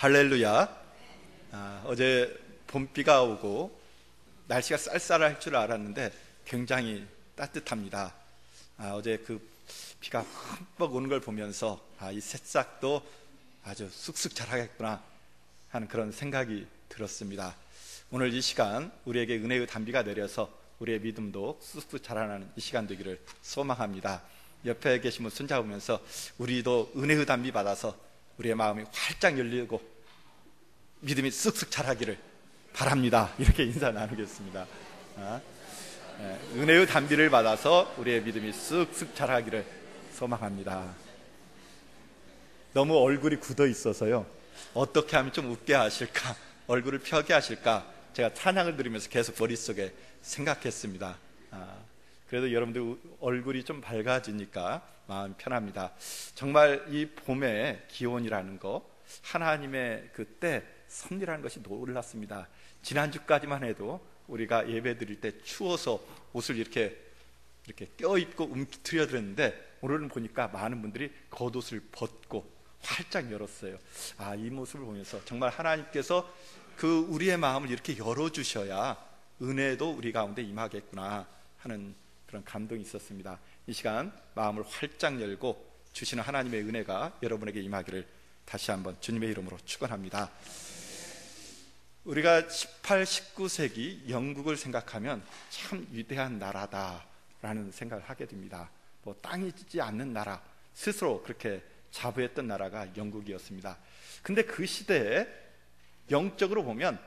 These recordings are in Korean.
할렐루야. 어제 봄비가 오고 날씨가 쌀쌀할 줄 알았는데 굉장히 따뜻합니다. 어제 그 비가 흠뻑 오는 걸 보면서 이 새싹도 아주 쑥쑥 자라겠구나 하는 그런 생각이 들었습니다. 오늘 이 시간 우리에게 은혜의 단비가 내려서 우리의 믿음도 쑥쑥 자라나는 이 시간 되기를 소망합니다. 옆에 계신 분 손잡으면서 우리도 은혜의 단비 받아서 우리의 마음이 활짝 열리고 믿음이 쑥쑥 자라기를 바랍니다. 이렇게 인사 나누겠습니다. 은혜의 단비를 받아서 우리의 믿음이 쑥쑥 자라기를 소망합니다. 너무 얼굴이 굳어 있어서요, 어떻게 하면 좀 웃게 하실까, 얼굴을 펴게 하실까, 제가 찬양을 들으면서 계속 머릿속에 생각했습니다. 그래도 여러분들 얼굴이 좀 밝아지니까 마음이 편합니다. 정말 이 봄의 기온이라는 거, 하나님의 그때 섭리라는 것이 놀랐습니다. 지난주까지만 해도 우리가 예배 드릴 때 추워서 옷을 이렇게 껴입고 움츠려 드렸는데, 오늘은 보니까 많은 분들이 겉옷을 벗고 활짝 열었어요. 이 모습을 보면서 정말 하나님께서 그 우리의 마음을 이렇게 열어주셔야 은혜도 우리 가운데 임하겠구나 하는 그런 감동이 있었습니다. 이 시간 마음을 활짝 열고 주시는 하나님의 은혜가 여러분에게 임하기를 다시 한번 주님의 이름으로 축원합니다. 우리가 18, 19세기 영국을 생각하면 참 위대한 나라다라는 생각을 하게 됩니다. 땅이 지지 않는 나라, 스스로 그렇게 자부했던 나라가 영국이었습니다. 근데 그 시대에 영적으로 보면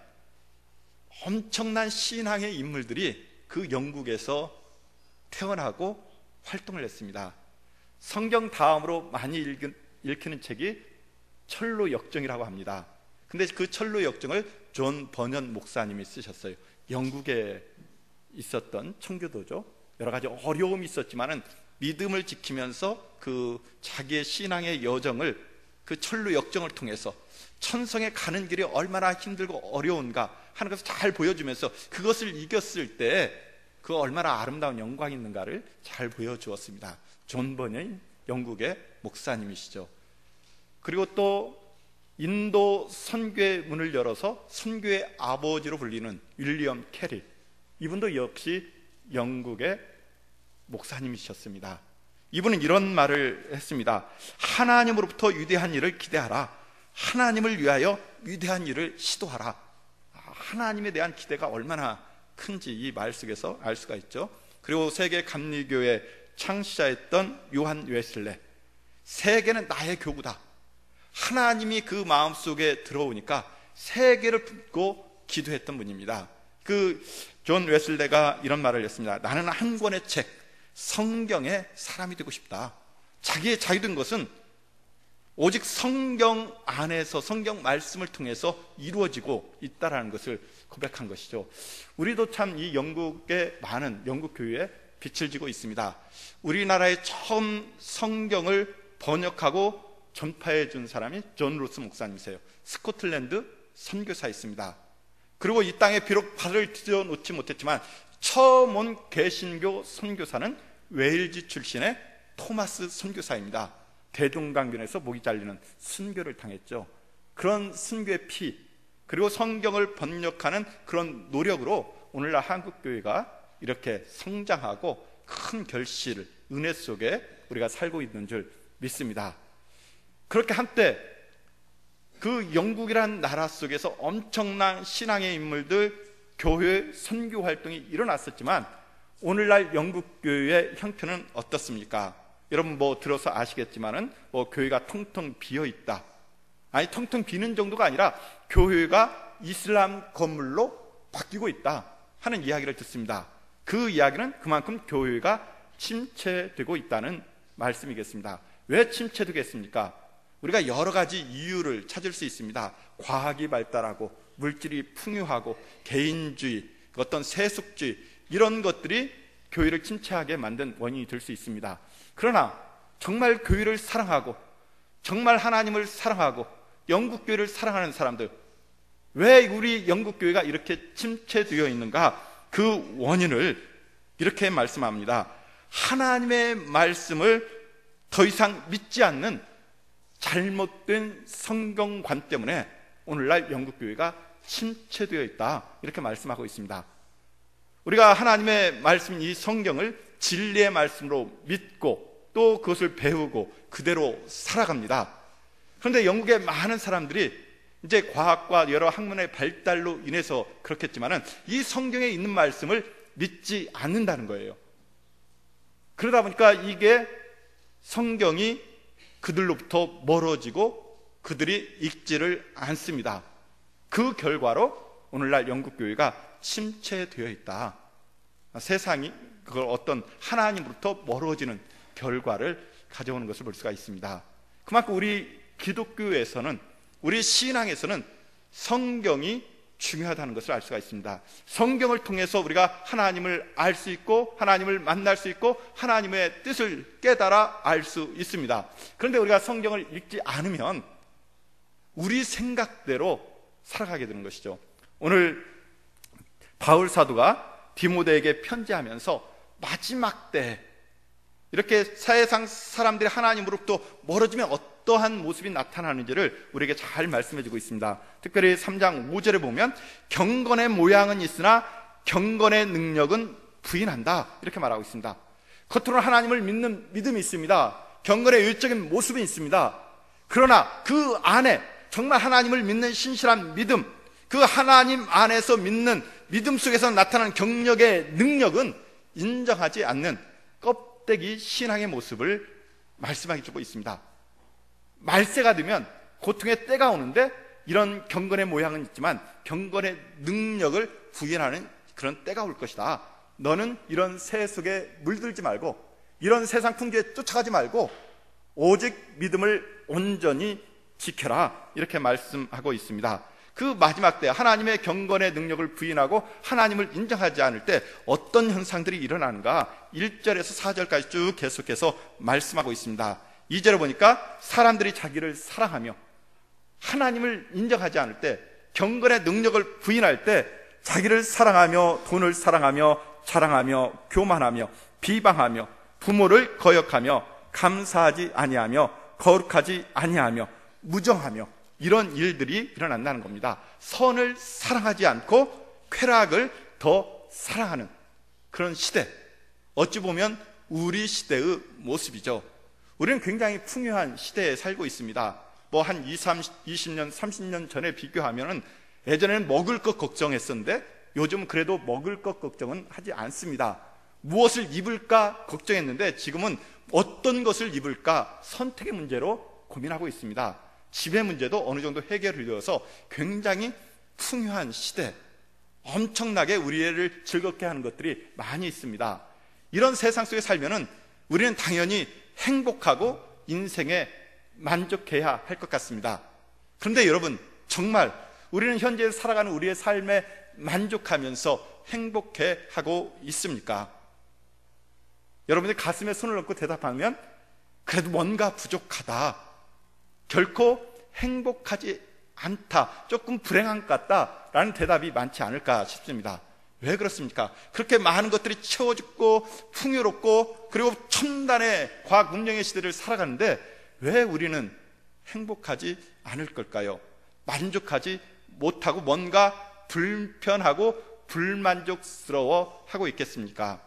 엄청난 신앙의 인물들이 그 영국에서 태어나고 활동을 했습니다. 성경 다음으로 많이 읽히는 책이 철로 역정이라고 합니다. 근데 그 철로 역정을 존 버년 목사님이 쓰셨어요. 영국에 있었던 청교도죠. 여러 가지 어려움이 있었지만은 믿음을 지키면서 그 자기의 신앙의 여정을 그 철로 역정을 통해서 천성에 가는 길이 얼마나 힘들고 어려운가 하는 것을 잘 보여주면서 그것을 이겼을 때 그 얼마나 아름다운 영광이 있는가를 잘 보여주었습니다. 존 버년 영국의 목사님이시죠. 그리고 또 인도 선교의 문을 열어서 선교의 아버지로 불리는 윌리엄 캐리, 이분도 역시 영국의 목사님이셨습니다. 이분은 이런 말을 했습니다. 하나님으로부터 위대한 일을 기대하라. 하나님을 위하여 위대한 일을 시도하라. 하나님에 대한 기대가 얼마나 큰지 이 말 속에서 알 수가 있죠. 그리고 세계 감리교의 창시자였던 요한 웨슬레, 세계는 나의 교구다. 하나님이 그 마음속에 들어오니까 세계를 품고 기도했던 분입니다. 그 존 웨슬레가 이런 말을 했습니다. 나는 한 권의 책, 성경의 사람이 되고 싶다. 자기의 자유된 것은 오직 성경 안에서, 성경 말씀을 통해서 이루어지고 있다라는 것을 고백한 것이죠. 우리도 참 이 영국의 많은 영국 교회에 빛을 지고 있습니다. 우리나라에 처음 성경을 번역하고 전파해 준 사람이 존 루스 목사님이세요. 스코틀랜드 선교사였습니다. 그리고 이 땅에 비록 발을 디뎌 놓지 못했지만 처음 온 개신교 선교사는 웨일즈 출신의 토마스 선교사입니다. 대동강변에서 목이 잘리는 순교를 당했죠. 그런 순교의 피, 그리고 성경을 번역하는 그런 노력으로 오늘날 한국교회가 이렇게 성장하고 큰 결실, 은혜 속에 우리가 살고 있는 줄 믿습니다. 그렇게 한때 그 영국이란 나라 속에서 엄청난 신앙의 인물들, 교회 선교 활동이 일어났었지만 오늘날 영국 교회의 형편은 어떻습니까? 여러분 들어서 아시겠지만은 교회가 텅텅 비어 있다. 아니, 텅텅 비는 정도가 아니라 교회가 이슬람 건물로 바뀌고 있다 하는 이야기를 듣습니다. 그 이야기는 그만큼 교회가 침체되고 있다는 말씀이겠습니다. 왜 침체되겠습니까? 우리가 여러 가지 이유를 찾을 수 있습니다. 과학이 발달하고 물질이 풍요하고 개인주의, 어떤 세속주의, 이런 것들이 교회를 침체하게 만든 원인이 될 수 있습니다. 그러나 정말 교회를 사랑하고 정말 하나님을 사랑하고 영국 교회를 사랑하는 사람들, 왜 우리 영국 교회가 이렇게 침체되어 있는가? 그 원인을 이렇게 말씀합니다. 하나님의 말씀을 더 이상 믿지 않는 잘못된 성경관 때문에 오늘날 영국교회가 침체되어 있다, 이렇게 말씀하고 있습니다. 우리가 하나님의 말씀인 이 성경을 진리의 말씀으로 믿고 또 그것을 배우고 그대로 살아갑니다. 그런데 영국의 많은 사람들이 이제 과학과 여러 학문의 발달로 인해서 그렇겠지만은 이 성경에 있는 말씀을 믿지 않는다는 거예요. 그러다 보니까 이게 성경이 그들로부터 멀어지고 그들이 읽지를 않습니다. 그 결과로 오늘날 영국교회가 침체되어 있다. 세상이 그걸 어떤 하나님으로부터 멀어지는 결과를 가져오는 것을 볼 수가 있습니다. 그만큼 우리 기독교에서는, 우리 신앙에서는 성경이 중요하다는 것을 알 수가 있습니다. 성경을 통해서 우리가 하나님을 알 수 있고 하나님을 만날 수 있고 하나님의 뜻을 깨달아 알 수 있습니다. 그런데 우리가 성경을 읽지 않으면 우리 생각대로 살아가게 되는 것이죠. 오늘 바울 사도가 디모데에게 편지하면서 마지막 때 이렇게 세상 사람들이 하나님으로부터 멀어지면 어떠한 모습이 나타나는지를 우리에게 잘 말씀해 주고 있습니다. 특별히 3장 5절에 보면 경건의 모양은 있으나 경건의 능력은 부인한다, 이렇게 말하고 있습니다. 겉으로는 하나님을 믿는 믿음이 있습니다. 경건의 외적인 모습이 있습니다. 그러나 그 안에 정말 하나님을 믿는 신실한 믿음, 그 하나님 안에서 믿는 믿음 속에서 나타나는 경력의 능력은 인정하지 않는 껍데기 신앙의 모습을 말씀해 주고 있습니다. 말세가 되면 고통의 때가 오는데 이런 경건의 모양은 있지만 경건의 능력을 부인하는 그런 때가 올 것이다. 너는 이런 새 속에 물들지 말고 이런 세상 풍조에 쫓아가지 말고 오직 믿음을 온전히 지켜라, 이렇게 말씀하고 있습니다. 그 마지막 때 하나님의 경건의 능력을 부인하고 하나님을 인정하지 않을 때 어떤 현상들이 일어나는가 1절에서 4절까지 쭉 계속해서 말씀하고 있습니다. 2절에 보니까 사람들이 자기를 사랑하며 하나님을 인정하지 않을 때, 경건의 능력을 부인할 때 자기를 사랑하며 돈을 사랑하며 자랑하며 교만하며 비방하며 부모를 거역하며 감사하지 아니하며 거룩하지 아니하며 무정하며, 이런 일들이 일어난다는 겁니다. 선을 사랑하지 않고 쾌락을 더 사랑하는 그런 시대, 어찌 보면 우리 시대의 모습이죠. 우리는 굉장히 풍요한 시대에 살고 있습니다. 뭐 한 20년, 30년 전에 비교하면 예전에는 먹을 것 걱정했었는데 요즘 그래도 먹을 것 걱정은 하지 않습니다. 무엇을 입을까 걱정했는데 지금은 어떤 것을 입을까 선택의 문제로 고민하고 있습니다. 집의 문제도 어느 정도 해결이 되어서 굉장히 풍요한 시대, 엄청나게 우리를 즐겁게 하는 것들이 많이 있습니다. 이런 세상 속에 살면은 우리는 당연히 행복하고 인생에 만족해야 할 것 같습니다. 그런데 여러분, 정말 우리는 현재 살아가는 우리의 삶에 만족하면서 행복해 하고 있습니까? 여러분이 가슴에 손을 얹고 대답하면 그래도 뭔가 부족하다, 결코 행복하지 않다, 조금 불행한 것 같다 라는 대답이 많지 않을까 싶습니다. 왜 그렇습니까? 그렇게 많은 것들이 채워지고 풍요롭고 그리고 첨단의 과학 문명의 시대를 살아가는데 왜 우리는 행복하지 않을 걸까요? 만족하지 못하고 뭔가 불편하고 불만족스러워 하고 있겠습니까?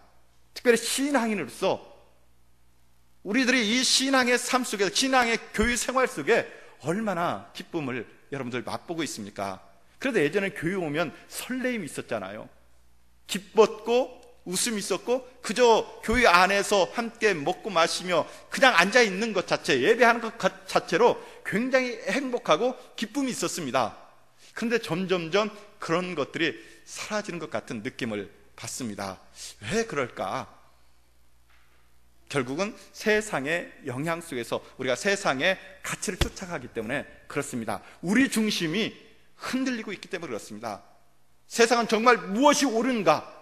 특별히 신앙인으로서 우리들이 이 신앙의 삶 속에서, 신앙의 교회 생활 속에 얼마나 기쁨을 여러분들 맛보고 있습니까? 그래도 예전에 교회 오면 설레임이 있었잖아요. 기뻤고 웃음이 있었고 그저 교회 안에서 함께 먹고 마시며 그냥 앉아있는 것 자체, 예배하는 것 자체로 굉장히 행복하고 기쁨이 있었습니다. 그런데 점점점 그런 것들이 사라지는 것 같은 느낌을 받습니다. 왜 그럴까? 결국은 세상의 영향 속에서 우리가 세상의 가치를 쫓아가기 때문에 그렇습니다. 우리 중심이 흔들리고 있기 때문에 그렇습니다. 세상은 정말 무엇이 옳은가?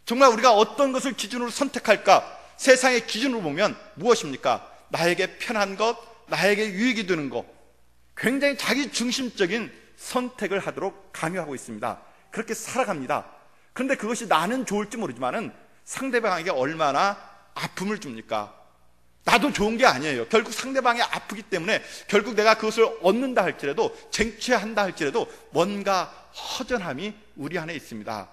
정말 우리가 어떤 것을 기준으로 선택할까? 세상의 기준으로 보면 무엇입니까? 나에게 편한 것, 나에게 유익이 되는 것, 굉장히 자기 중심적인 선택을 하도록 강요하고 있습니다. 그렇게 살아갑니다. 그런데 그것이 나는 좋을지 모르지만은 상대방에게 얼마나 아픔을 줍니까? 나도 좋은 게 아니에요. 결국 상대방이 아프기 때문에 결국 내가 그것을 얻는다 할지라도, 쟁취한다 할지라도 뭔가 허전함이 우리 안에 있습니다.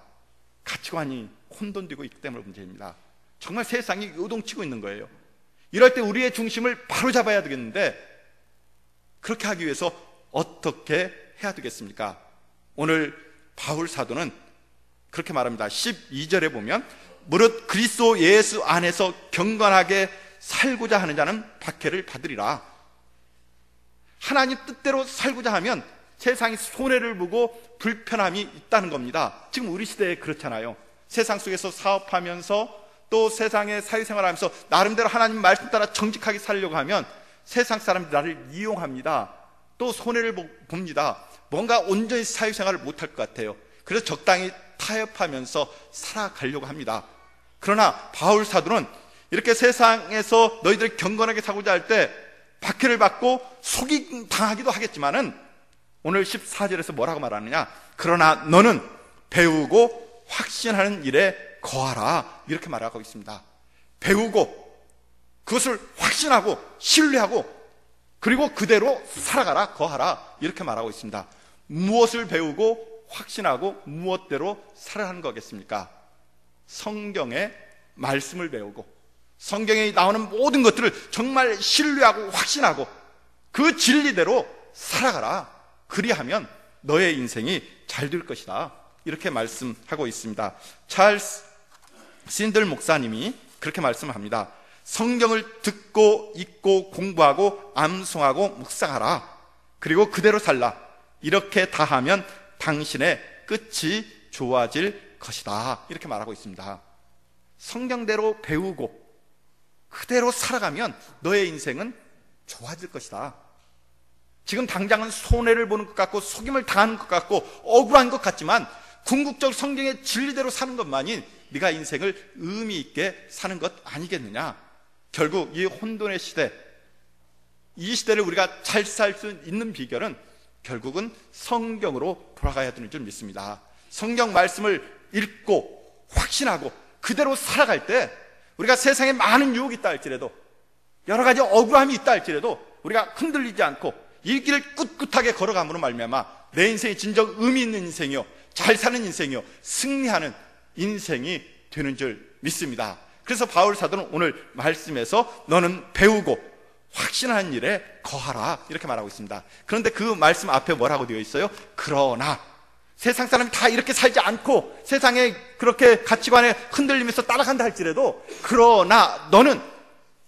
가치관이 혼돈되고 있기 때문에 문제입니다. 정말 세상이 요동치고 있는 거예요. 이럴 때 우리의 중심을 바로 잡아야 되겠는데, 그렇게 하기 위해서 어떻게 해야 되겠습니까? 오늘 바울 사도는 그렇게 말합니다. 12절에 보면, 무릇 그리스도 예수 안에서 경건하게 살고자 하는 자는 박해를 받으리라. 하나님 뜻대로 살고자 하면 세상이 손해를 보고 불편함이 있다는 겁니다. 지금 우리 시대에 그렇잖아요. 세상 속에서 사업하면서 또 세상의 사회생활하면서 나름대로 하나님 말씀 따라 정직하게 살려고 하면 세상 사람들이 나를 이용합니다. 또 손해를 봅니다. 뭔가 온전히 사회생활을 못할 것 같아요. 그래서 적당히 타협하면서 살아가려고 합니다. 그러나 바울 사도는 이렇게 세상에서 너희들이 경건하게 살고자 할 때 박해를 받고 속이 당하기도 하겠지만은 오늘 14절에서 뭐라고 말하느냐? 그러나 너는 배우고 확신하는 일에 거하라, 이렇게 말하고 있습니다. 배우고 그것을 확신하고 신뢰하고 그리고 그대로 살아가라, 거하라, 이렇게 말하고 있습니다. 무엇을 배우고 확신하고 무엇대로 살아가는 거겠습니까? 성경의 말씀을 배우고 성경에 나오는 모든 것들을 정말 신뢰하고 확신하고 그 진리대로 살아가라. 그리하면 너의 인생이 잘 될 것이다, 이렇게 말씀하고 있습니다. 찰스 신들 목사님이 그렇게 말씀합니다. 성경을 듣고 읽고 공부하고 암송하고 묵상하라. 그리고 그대로 살라. 이렇게 다 하면 당신의 끝이 좋아질 것이다, 이렇게 말하고 있습니다. 성경대로 배우고 그대로 살아가면 너의 인생은 좋아질 것이다. 지금 당장은 손해를 보는 것 같고 속임을 당하는 것 같고 억울한 것 같지만 궁극적으로 성경의 진리대로 사는 것만이 네가 인생을 의미 있게 사는 것 아니겠느냐. 결국 이 혼돈의 시대, 이 시대를 우리가 잘 살 수 있는 비결은 결국은 성경으로 돌아가야 되는 줄 믿습니다. 성경 말씀을 읽고 확신하고 그대로 살아갈 때 우리가 세상에 많은 유혹이 있다 할지라도, 여러 가지 억울함이 있다 할지라도 우리가 흔들리지 않고 이 길을 꿋꿋하게 걸어감으로 말미암아 내 인생이 진정 의미 있는 인생이요, 잘 사는 인생이요, 승리하는 인생이 되는 줄 믿습니다. 그래서 바울 사도는 오늘 말씀에서 너는 배우고 확신하는 일에 거하라, 이렇게 말하고 있습니다. 그런데 그 말씀 앞에 뭐라고 되어 있어요? 그러나 세상 사람이 다 이렇게 살지 않고 세상에 그렇게 가치관에 흔들리면서 따라간다 할지라도 그러나 너는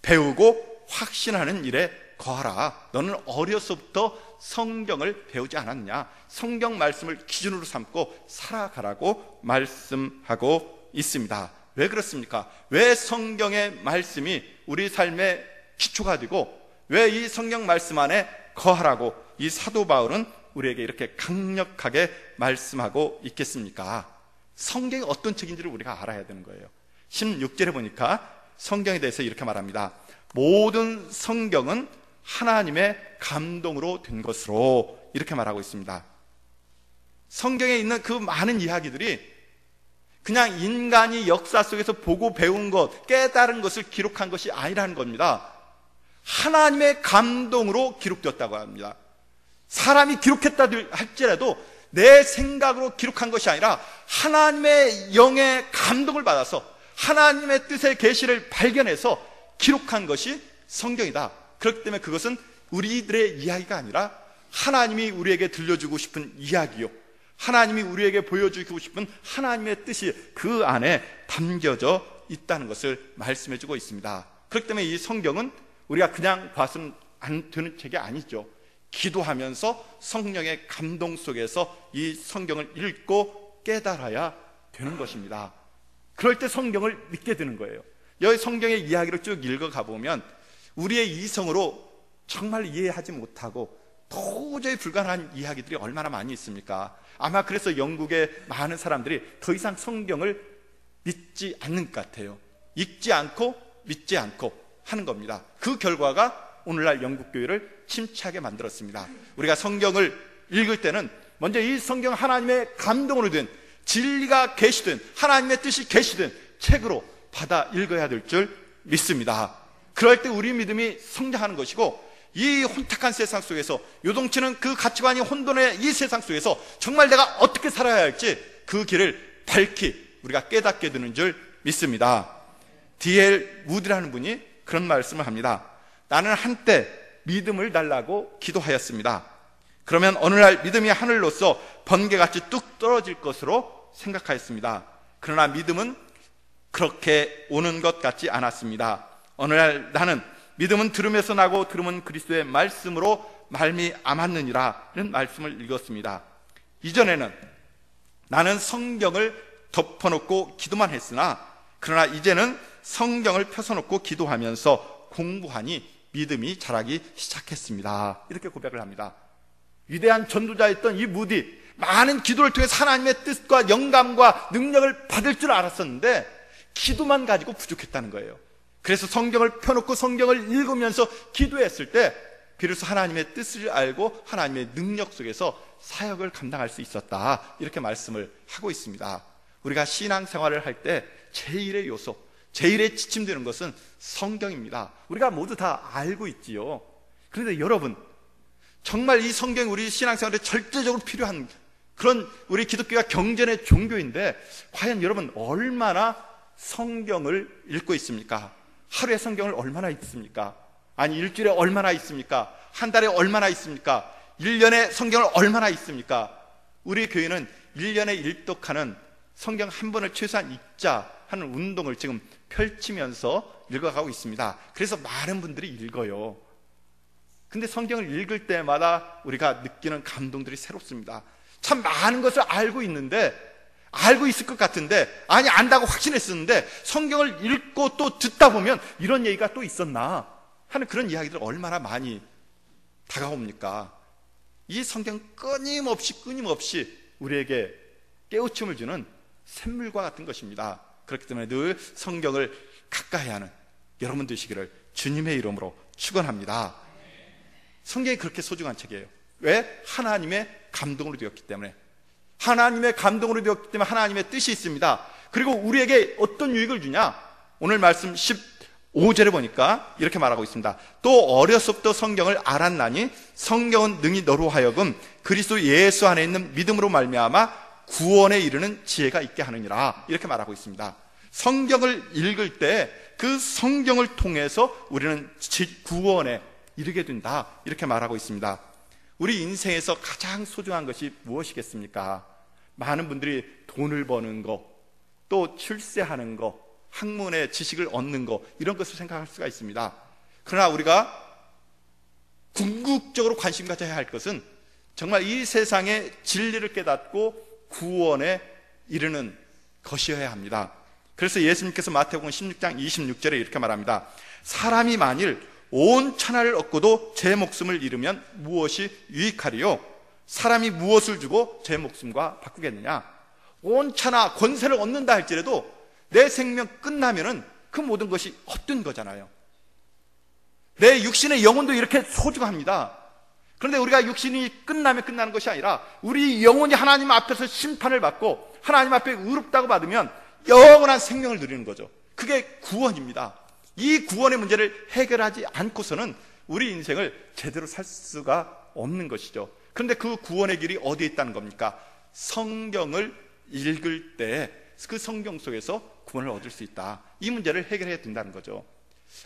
배우고 확신하는 일에 거하라. 너는 어려서부터 성경을 배우지 않았냐? 성경 말씀을 기준으로 삼고 살아가라고 말씀하고 있습니다. 왜 그렇습니까? 왜 성경의 말씀이 우리 삶의 기초가 되고 왜 이 성경 말씀 안에 거하라고 이 사도 바울은 우리에게 이렇게 강력하게 말씀하고 있겠습니까? 성경이 어떤 책인지를 우리가 알아야 되는 거예요. 16절에 보니까 성경에 대해서 이렇게 말합니다. 모든 성경은 하나님의 감동으로 된 것으로, 이렇게 말하고 있습니다. 성경에 있는 그 많은 이야기들이 그냥 인간이 역사 속에서 보고 배운 것, 깨달은 것을 기록한 것이 아니라는 겁니다. 하나님의 감동으로 기록되었다고 합니다. 사람이 기록했다 할지라도 내 생각으로 기록한 것이 아니라 하나님의 영의 감동을 받아서 하나님의 뜻의 계시를 발견해서 기록한 것이 성경이다. 그렇기 때문에 그것은 우리들의 이야기가 아니라 하나님이 우리에게 들려주고 싶은 이야기요, 하나님이 우리에게 보여주고 싶은 하나님의 뜻이 그 안에 담겨져 있다는 것을 말씀해주고 있습니다. 그렇기 때문에 이 성경은 우리가 그냥 봐서는 안 되는 책이 아니죠. 기도하면서 성령의 감동 속에서 이 성경을 읽고 깨달아야 되는 것입니다. 그럴 때 성경을 믿게 되는 거예요. 여기 성경의 이야기를 쭉 읽어가 보면 우리의 이성으로 정말 이해하지 못하고 도저히 불가능한 이야기들이 얼마나 많이 있습니까? 아마 그래서 영국의 많은 사람들이 더 이상 성경을 믿지 않는 것 같아요. 읽지 않고 믿지 않고 하는 겁니다. 그 결과가 오늘날 영국 교회를 침체하게 만들었습니다. 우리가 성경을 읽을 때는 먼저 이 성경 하나님의 감동으로 된, 진리가 계시된, 하나님의 뜻이 계시된 책으로 받아 읽어야 될 줄 믿습니다. 그럴 때 우리 믿음이 성장하는 것이고, 이 혼탁한 세상 속에서 요동치는 그 가치관이 혼돈의 이 세상 속에서 정말 내가 어떻게 살아야 할지 그 길을 밝히 우리가 깨닫게 되는 줄 믿습니다. D.L. 무디라는 분이 그런 말씀을 합니다. 나는 한때 믿음을 달라고 기도하였습니다. 그러면 어느 날 믿음이 하늘로서 번개같이 뚝 떨어질 것으로 생각하였습니다. 그러나 믿음은 그렇게 오는 것 같지 않았습니다. 어느 날 나는 믿음은 들음에서 나고 들음은 그리스도의 말씀으로 말미암았느니라는 말씀을 읽었습니다. 이전에는 나는 성경을 덮어놓고 기도만 했으나, 그러나 이제는 성경을 펴서놓고 기도하면서 공부하니 믿음이 자라기 시작했습니다. 이렇게 고백을 합니다. 위대한 전도자였던 이 무디, 많은 기도를 통해서 하나님의 뜻과 영감과 능력을 받을 줄 알았었는데 기도만 가지고 부족했다는 거예요. 그래서 성경을 펴놓고 성경을 읽으면서 기도했을 때 비로소 하나님의 뜻을 알고 하나님의 능력 속에서 사역을 감당할 수 있었다, 이렇게 말씀을 하고 있습니다. 우리가 신앙생활을 할 때 제1의 요소, 제1의 지침되는 것은 성경입니다. 우리가 모두 다 알고 있지요. 그런데 여러분, 정말 이 성경이 우리 신앙생활에 절대적으로 필요한 그런 우리 기독교가 경전의 종교인데, 과연 여러분 얼마나 성경을 읽고 있습니까? 하루에 성경을 얼마나 읽습니까? 아니, 일주일에 얼마나 읽습니까? 한 달에 얼마나 읽습니까? 1년에 성경을 얼마나 읽습니까? 우리 교회는 1년에 일독하는 성경 한 번을 최소한 읽자 하는 운동을 지금 펼치면서 읽어가고 있습니다. 그래서 많은 분들이 읽어요. 근데 성경을 읽을 때마다 우리가 느끼는 감동들이 새롭습니다. 참 많은 것을 알고 있는데, 알고 있을 것 같은데, 아니 안다고 확신했었는데 성경을 읽고 또 듣다 보면 이런 얘기가 또 있었나 하는 그런 이야기들 얼마나 많이 다가옵니까? 이 성경 끊임없이 우리에게 깨우침을 주는 샘물과 같은 것입니다. 그렇기 때문에 늘 성경을 가까이 하는 여러분 되시기를 주님의 이름으로 축원합니다. 성경이 그렇게 소중한 책이에요. 왜? 하나님의 감동으로 되었기 때문에. 하나님의 감동으로 되었기 때문에 하나님의 뜻이 있습니다. 그리고 우리에게 어떤 유익을 주냐? 오늘 말씀 15절에 보니까 이렇게 말하고 있습니다. 또 어려서부터 성경을 알았나니 성경은 능히 너로 하여금 그리스도 예수 안에 있는 믿음으로 말미암아 구원에 이르는 지혜가 있게 하느니라, 이렇게 말하고 있습니다. 성경을 읽을 때 그 성경을 통해서 우리는 구원에 이르게 된다, 이렇게 말하고 있습니다. 우리 인생에서 가장 소중한 것이 무엇이겠습니까? 많은 분들이 돈을 버는 거, 또 출세하는 거, 학문의 지식을 얻는 거, 이런 것을 생각할 수가 있습니다. 그러나 우리가 궁극적으로 관심 가져야 할 것은 정말 이 세상의 진리를 깨닫고 구원에 이르는 것이어야 합니다. 그래서 예수님께서 마태복음 16장 26절에 이렇게 말합니다. 사람이 만일 온 천하를 얻고도 제 목숨을 잃으면 무엇이 유익하리요? 사람이 무엇을 주고 제 목숨과 바꾸겠느냐? 온 천하 권세를 얻는다 할지라도 내 생명 끝나면은 그 모든 것이 헛된 거잖아요. 내 육신의 영혼도 이렇게 소중합니다. 그런데 우리가 육신이 끝나면 끝나는 것이 아니라 우리 영혼이 하나님 앞에서 심판을 받고 하나님 앞에 의롭다고 받으면 영원한 생명을 누리는 거죠. 그게 구원입니다. 이 구원의 문제를 해결하지 않고서는 우리 인생을 제대로 살 수가 없는 것이죠. 그런데 그 구원의 길이 어디에 있다는 겁니까? 성경을 읽을 때 그 성경 속에서 구원을 얻을 수 있다. 이 문제를 해결해야 된다는 거죠.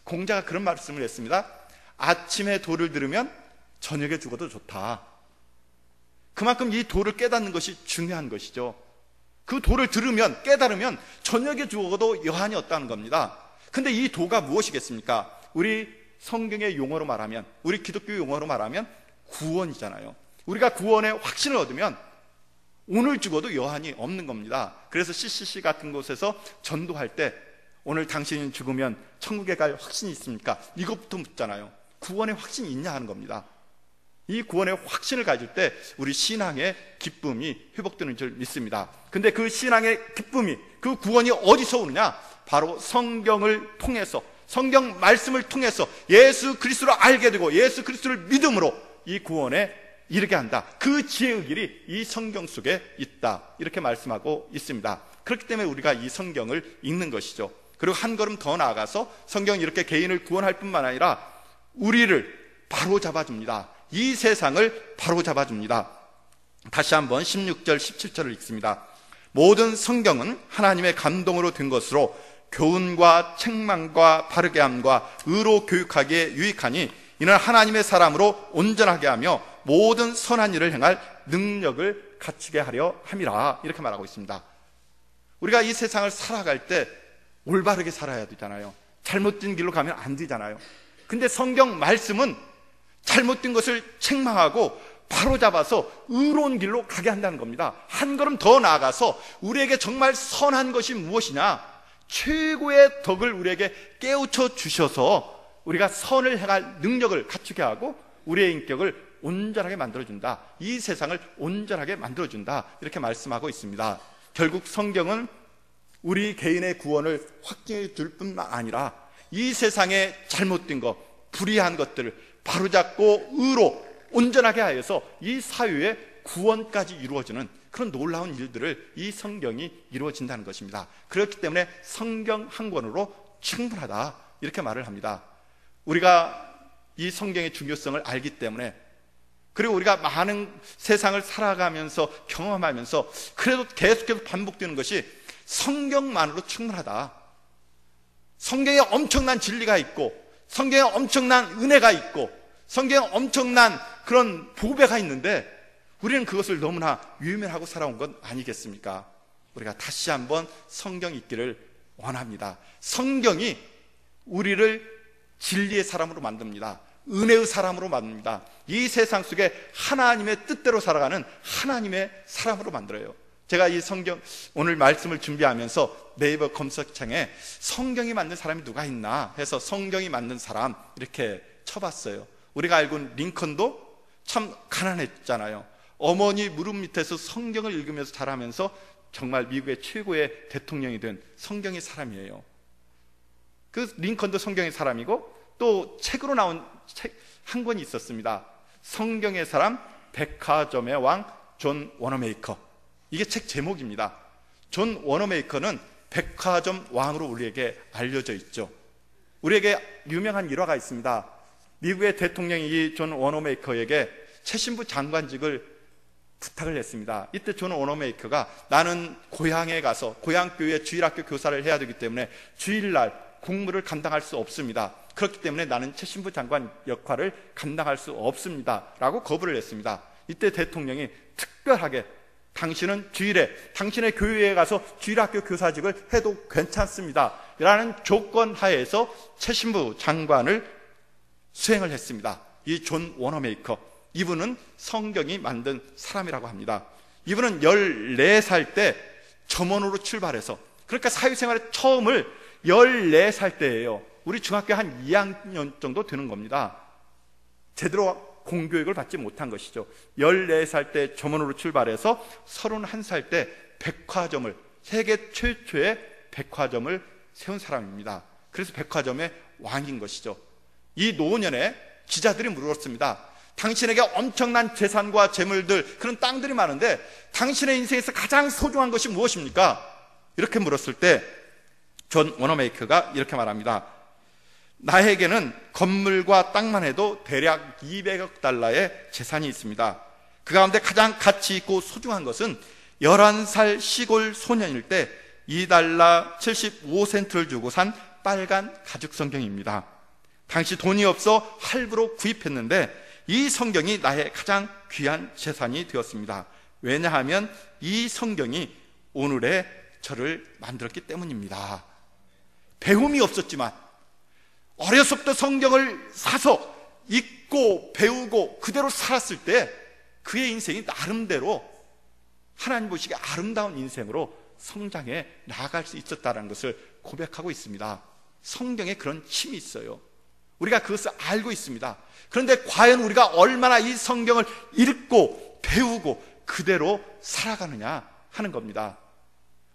공자가 그런 말씀을 했습니다. 아침에 도를 들으면 저녁에 죽어도 좋다. 그만큼 이 도를 깨닫는 것이 중요한 것이죠. 그 도를 들으면, 깨달으면 저녁에 죽어도 여한이 없다는 겁니다. 근데 이 도가 무엇이겠습니까? 우리 성경의 용어로 말하면, 우리 기독교 용어로 말하면 구원이잖아요. 우리가 구원의 확신을 얻으면 오늘 죽어도 여한이 없는 겁니다. 그래서 CCC 같은 곳에서 전도할 때 오늘 당신이 죽으면 천국에 갈 확신이 있습니까? 이것부터 묻잖아요. 구원의 확신이 있냐 하는 겁니다. 이 구원의 확신을 가질 때 우리 신앙의 기쁨이 회복되는 줄 믿습니다. 근데 그 신앙의 기쁨이, 그 구원이 어디서 오느냐? 바로 성경을 통해서, 성경 말씀을 통해서 예수 그리스도를 알게 되고 예수 그리스도를 믿음으로 이 구원에 이르게 한다. 그 지혜의 길이 이 성경 속에 있다, 이렇게 말씀하고 있습니다. 그렇기 때문에 우리가 이 성경을 읽는 것이죠. 그리고 한 걸음 더 나아가서 성경이 이렇게 개인을 구원할 뿐만 아니라 우리를 바로잡아 줍니다. 이 세상을 바로잡아 줍니다. 다시 한번 16절 17절을 읽습니다. 모든 성경은 하나님의 감동으로 된 것으로 교훈과 책망과 바르게 함과 의로 교육하기에 유익하니 이는 하나님의 사람으로 온전하게 하며 모든 선한 일을 행할 능력을 갖추게 하려 함이라. 이렇게 말하고 있습니다. 우리가 이 세상을 살아갈 때 올바르게 살아야 되잖아요. 잘못된 길로 가면 안 되잖아요. 근데 성경 말씀은 잘못된 것을 책망하고 바로잡아서 의로운 길로 가게 한다는 겁니다. 한 걸음 더 나아가서 우리에게 정말 선한 것이 무엇이냐, 최고의 덕을 우리에게 깨우쳐 주셔서 우리가 선을 행할 능력을 갖추게 하고 우리의 인격을 온전하게 만들어준다. 이 세상을 온전하게 만들어준다. 이렇게 말씀하고 있습니다. 결국 성경은 우리 개인의 구원을 확증해 줄 뿐만 아니라 이 세상의 잘못된 것, 불의한 것들을 바로잡고 의로 온전하게 하여서 이 사회의 구원까지 이루어지는 그런 놀라운 일들을 이 성경이 이루어진다는 것입니다. 그렇기 때문에 성경 한 권으로 충분하다. 이렇게 말을 합니다. 우리가 이 성경의 중요성을 알기 때문에, 그리고 우리가 많은 세상을 살아가면서 경험하면서 그래도 계속해서 반복되는 것이 성경만으로 충분하다. 성경에 엄청난 진리가 있고 성경에 엄청난 은혜가 있고 성경에 엄청난 그런 보배가 있는데 우리는 그것을 너무나 유명하고 살아온 건 아니겠습니까? 우리가 다시 한번 성경 읽기를 원합니다. 성경이 우리를 진리의 사람으로 만듭니다. 은혜의 사람으로 만듭니다. 이 세상 속에 하나님의 뜻대로 살아가는 하나님의 사람으로 만들어요. 제가 이 성경 오늘 말씀을 준비하면서 네이버 검색창에 성경이 맞는 사람이 누가 있나 해서 성경이 맞는 사람 이렇게 쳐봤어요. 우리가 알고 있는 링컨도 참 가난했잖아요. 어머니 무릎 밑에서 성경을 읽으면서 자라면서 정말 미국의 최고의 대통령이 된 성경의 사람이에요. 그 링컨도 성경의 사람이고 또 책으로 나온 책 한 권이 있었습니다. 성경의 사람, 백화점의 왕 존 워너메이커. 이게 책 제목입니다. 존 워너메이커는 백화점 왕으로 우리에게 알려져 있죠. 우리에게 유명한 일화가 있습니다. 미국의 대통령이 이 존 워너메이커에게 최신부 장관직을 부탁을 했습니다. 이때 존 워너메이커가 나는 고향에 가서 고향교회 주일학교 교사를 해야 되기 때문에 주일날 공무를 감당할 수 없습니다. 그렇기 때문에 나는 최신부 장관 역할을 감당할 수 없습니다 라고 거부를 했습니다. 이때 대통령이 특별하게 당신은 주일에 당신의 교회에 가서 주일학교 교사직을 해도 괜찮습니다 라는 조건 하에서 최신부 장관을 수행을 했습니다. 이 존 워너메이커, 이분은 성경이 만든 사람이라고 합니다. 이분은 14살 때 점원으로 출발해서, 그러니까 사회생활의 처음을 14살 때예요. 우리 중학교 한 2학년 정도 되는 겁니다. 제대로 공교육을 받지 못한 것이죠. 14살 때 점원으로 출발해서 31살 때 백화점을, 세계 최초의 백화점을 세운 사람입니다. 그래서 백화점의 왕인 것이죠. 이 노년에 기자들이 물었습니다. 당신에게 엄청난 재산과 재물들, 그런 땅들이 많은데 당신의 인생에서 가장 소중한 것이 무엇입니까? 이렇게 물었을 때 존 워너메이커가 이렇게 말합니다. 나에게는 건물과 땅만 해도 대략 200억 달러의 재산이 있습니다. 그 가운데 가장 가치 있고 소중한 것은 11살 시골 소년일 때 2달러 75센트를 주고 산 빨간 가죽 성경입니다. 당시 돈이 없어 할부로 구입했는데 이 성경이 나의 가장 귀한 재산이 되었습니다. 왜냐하면 이 성경이 오늘의 저를 만들었기 때문입니다. 배움이 없었지만 어려서부터 성경을 사서 읽고 배우고 그대로 살았을 때 그의 인생이 나름대로 하나님 보시기에 아름다운 인생으로 성장해 나아갈 수 있었다는 것을 고백하고 있습니다. 성경에 그런 힘이 있어요. 우리가 그것을 알고 있습니다. 그런데 과연 우리가 얼마나 이 성경을 읽고 배우고 그대로 살아가느냐 하는 겁니다.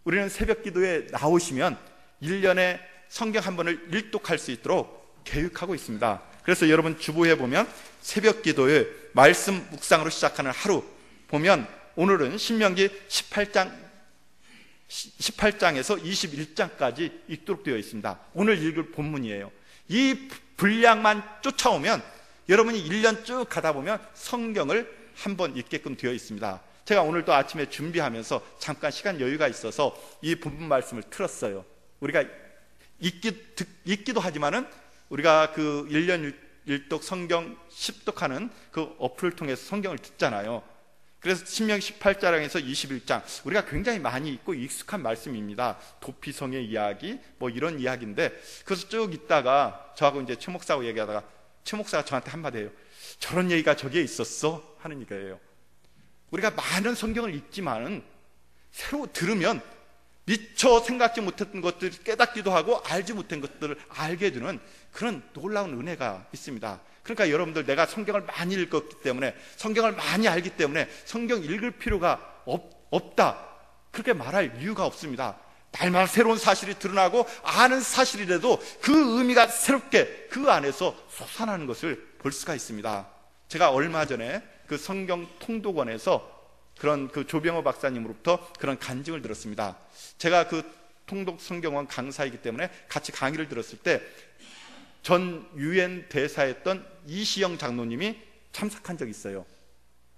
우리는 새벽 기도에 나오시면 1년에 성경 한 번을 일독할 수 있도록 계획하고 있습니다. 그래서 여러분 주보에 보면 새벽 기도의 말씀 묵상으로 시작하는 하루 보면 오늘은 신명기 18장 18장에서 21장까지 읽도록 되어 있습니다. 오늘 읽을 본문이에요. 이 분량만 쫓아오면 여러분이 1년 쭉 가다 보면 성경을 한번 읽게끔 되어 있습니다. 제가 오늘도 아침에 준비하면서 잠깐 시간 여유가 있어서 이 본문 말씀을 틀었어요. 우리가 읽기도 하지만은 우리가 그 1년 1독 성경 10독하는 그 어플을 통해서 성경을 듣잖아요. 그래서 신명기 18장에서 21장 우리가 굉장히 많이 읽고 익숙한 말씀입니다. 도피성의 이야기 뭐 이런 이야기인데, 그래서 쭉 있다가 저하고 이제 최 목사하고 얘기하다가 최 목사가 저한테 한마디 해요. 저런 얘기가 저기에 있었어? 하는 얘기예요. 우리가 많은 성경을 읽지만은 새로 들으면 미처 생각지 못했던 것들을 깨닫기도 하고 알지 못한 것들을 알게 되는 그런 놀라운 은혜가 있습니다. 그러니까 여러분들, 내가 성경을 많이 읽었기 때문에, 성경을 많이 알기 때문에 성경 읽을 필요가 없다, 그렇게 말할 이유가 없습니다. 날마다 새로운 사실이 드러나고 아는 사실이라도 그 의미가 새롭게 그 안에서 솟아나는 것을 볼 수가 있습니다. 제가 얼마 전에 그 성경 통독원에서 그런 그 조병호 박사님으로부터 그런 간증을 들었습니다. 제가 그 통독 성경원 강사이기 때문에 같이 강의를 들었을 때 전 유엔 대사였던 이시영 장로님이 참석한 적이 있어요.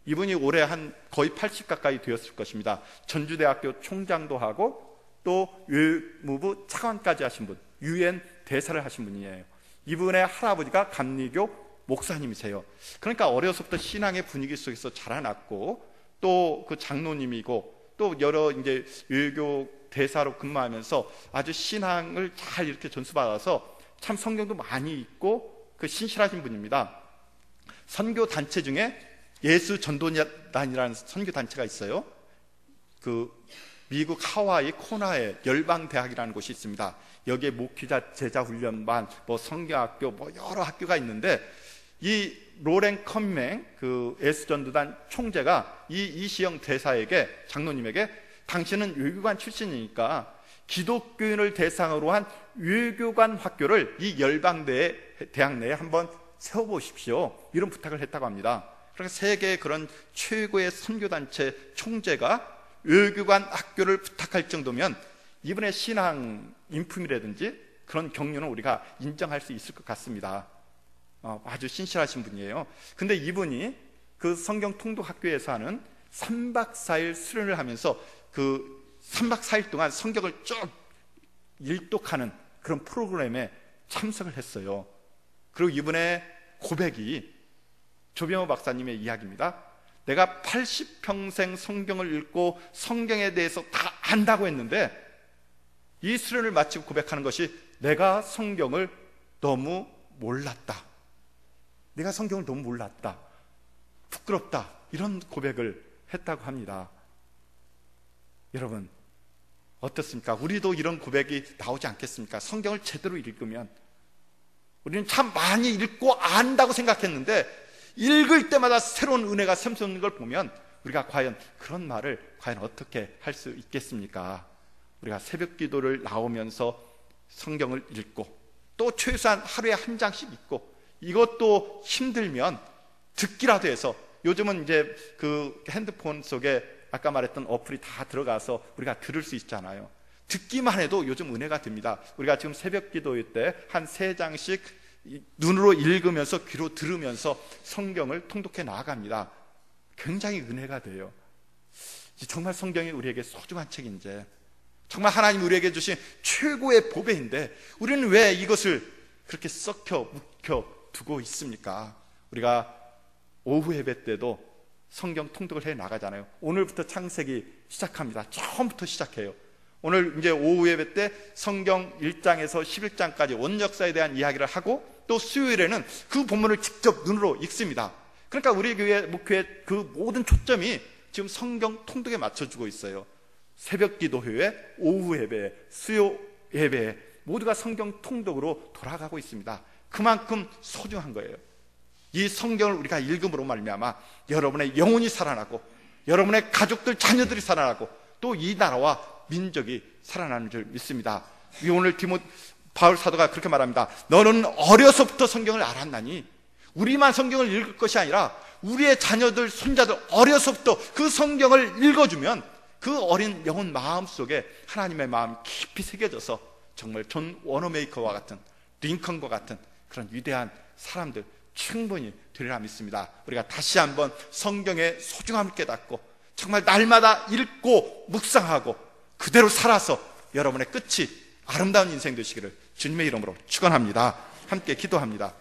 이분이 올해 한 거의 80 가까이 되었을 것입니다. 전주대학교 총장도 하고 또 외무부 차관까지 하신 분, 유엔 대사를 하신 분이에요. 이분의 할아버지가 감리교 목사님이세요. 그러니까 어려서부터 신앙의 분위기 속에서 자라났고 또 그 장로님이고 또 여러 이제 외교 대사로 근무하면서 아주 신앙을 잘 이렇게 전수받아서 참 성경도 많이 읽고 그 신실하신 분입니다. 선교 단체 중에 예수 전도단이라는 선교 단체가 있어요. 그 미국 하와이 코나에 열방대학이라는 곳이 있습니다. 여기에 목회자 제자훈련반, 뭐 성경학교, 뭐 여러 학교가 있는데 이 로렌 컴맹 그 예수전도단 총재가 이 이시영 대사에게, 장로님에게, 당신은 외교관 출신이니까 기독교인을 대상으로 한 외교관 학교를 이 열방대학 내에 한번 세워보십시오, 이런 부탁을 했다고 합니다. 그러니까 세계의 그런 최고의 선교단체 총재가 외교관 학교를 부탁할 정도면 이분의 신앙 인품이라든지 그런 경륜을 우리가 인정할 수 있을 것 같습니다. 아주 신실하신 분이에요. 근데 이분이 그 성경 통독 학교에서 하는 3박 4일 수련을 하면서 그 3박 4일 동안 성경을 쭉 일독하는 그런 프로그램에 참석을 했어요. 그리고 이분의 고백이 조병호 박사님의 이야기입니다. 내가 80평생 성경을 읽고 성경에 대해서 다 안다고 했는데 이 수련을 마치고 고백하는 것이, 내가 성경을 너무 몰랐다, 내가 성경을 너무 몰랐다, 부끄럽다, 이런 고백을 했다고 합니다. 여러분 어떻습니까? 우리도 이런 고백이 나오지 않겠습니까? 성경을 제대로 읽으면 우리는 참 많이 읽고 안다고 생각했는데 읽을 때마다 새로운 은혜가 샘솟는 걸 보면 우리가 과연 그런 말을 과연 어떻게 할 수 있겠습니까? 우리가 새벽 기도를 나오면서 성경을 읽고 또 최소한 하루에 한 장씩 읽고, 이것도 힘들면 듣기라도 해서, 요즘은 이제 그 핸드폰 속에 아까 말했던 어플이 다 들어가서 우리가 들을 수 있잖아요. 듣기만 해도 요즘 은혜가 됩니다. 우리가 지금 새벽 기도일 때 한 3장씩 눈으로 읽으면서 귀로 들으면서 성경을 통독해 나아갑니다. 굉장히 은혜가 돼요. 정말 성경이 우리에게 소중한 책인데, 정말 하나님 우리에게 주신 최고의 보배인데 우리는 왜 이것을 그렇게 썩혀 묵혀 두고 있습니까? 우리가 오후 예배 때도 성경 통독을 해 나가잖아요. 오늘부터 창세기 시작합니다. 처음부터 시작해요. 오늘 이제 오후 예배 때 성경 1장에서 11장까지 원역사에 대한 이야기를 하고, 또 수요일에는 그 본문을 직접 눈으로 읽습니다. 그러니까 우리 교회 목회의 그 모든 초점이 지금 성경 통독에 맞춰주고 있어요. 새벽 기도회에, 오후 예배에, 수요 예배에 모두가 성경 통독으로 돌아가고 있습니다. 그만큼 소중한 거예요. 이 성경을 우리가 읽음으로 말미암아 여러분의 영혼이 살아나고 여러분의 가족들, 자녀들이 살아나고 또 이 나라와 민족이 살아나는 줄 믿습니다. 오늘 바울 사도가 그렇게 말합니다. 너는 어려서부터 성경을 알았나니, 우리만 성경을 읽을 것이 아니라 우리의 자녀들, 손자들 어려서부터 그 성경을 읽어주면 그 어린 영혼 마음 속에 하나님의 마음 깊이 새겨져서 정말 존 워너메이커와 같은, 링컨과 같은 그런 위대한 사람들 충분히 되리라 믿습니다. 우리가 다시 한번 성경의 소중함을 깨닫고 정말 날마다 읽고 묵상하고 그대로 살아서 여러분의 끝이 아름다운 인생 되시기를 주님의 이름으로 축원합니다. 함께 기도합니다.